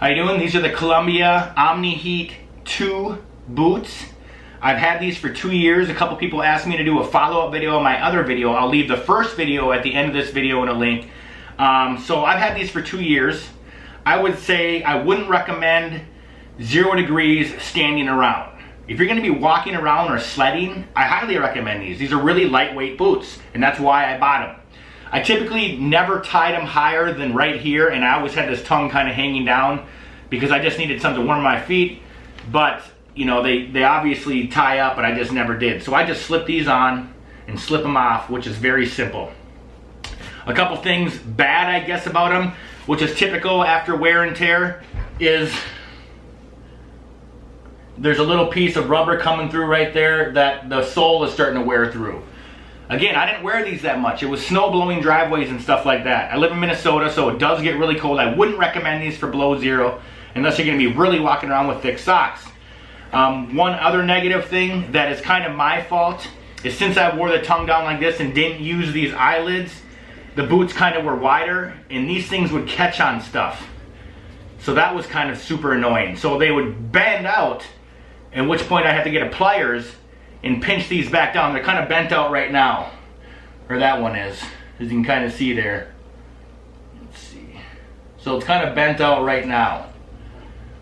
How you doing? These are the Columbia Omni Heat 2 boots. I've had these for 2 years. A couple people asked me to do a follow-up video on my other video. I'll leave the first video at the end of this video in a link. So I've had these for 2 years. I would say I wouldn't recommend 0 degrees standing around. If you're going to be walking around or sledding, I highly recommend these. These are really lightweight boots, and that's why I bought them. I typically never tied them higher than right here, and I always had this tongue kind of hanging down because I just needed something to warm my feet. But, you know, they obviously tie up, but I just never did. So I just slip these on and slip them off, which is very simple. A couple things bad, I guess, about them, which is typical after wear and tear, is there's a little piece of rubber coming through right there that the sole is starting to wear through. Again, I didn't wear these that much. It was snow blowing driveways and stuff like that. I live in Minnesota, so it does get really cold. I wouldn't recommend these for below 0 unless you're going to be really walking around with thick socks. One other negative thing that is kind of my fault is since I wore the tongue down like this and didn't use these eyelids, the boots kind of were wider and these things would catch on stuff. So that was kind of super annoying. So they would bend out, at which point I had to get a pliers and pinch these back down. They're kind of bent out right now, or that one is, as you can kind of see there. Let's see. So it's kind of bent out right now.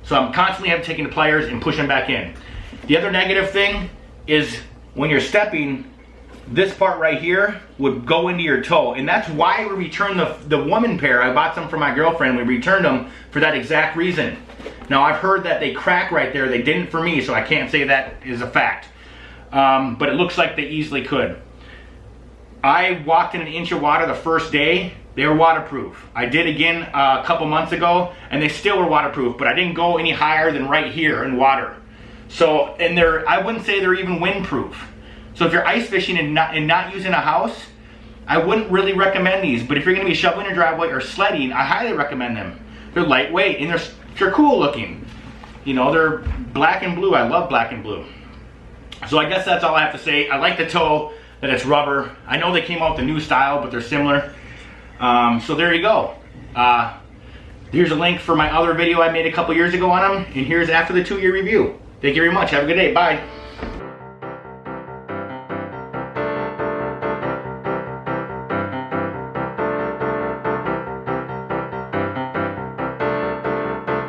So I'm constantly taking the pliers and pushing back in. The other negative thing is when you're stepping, this part right here would go into your toe, and that's why we returned the woman pair. I bought some for my girlfriend. We returned them for that exact reason. Now I've heard that they crack right there. They didn't for me, so I can't say that is a fact. But it looks like they easily could. I walked in an inch of water the first day. They were waterproof. I did again a couple months ago, and they still were waterproof, but I didn't go any higher than right here in water. So, and I wouldn't say they're even windproof. So if you're ice fishing and not using a house, I wouldn't really recommend these. But if you're going to be shoveling your driveway or sledding, I highly recommend them. They're lightweight and they're cool looking. You know, they're black and blue. I love black and blue. So I guess that's all I have to say. I like the toe, that it's rubber. I know they came out with a new style, but they're similar. So there you go. Here's a link for my other video I made a couple years ago on them, and here's after the 2-year review. Thank you very much. Have a good day. Bye.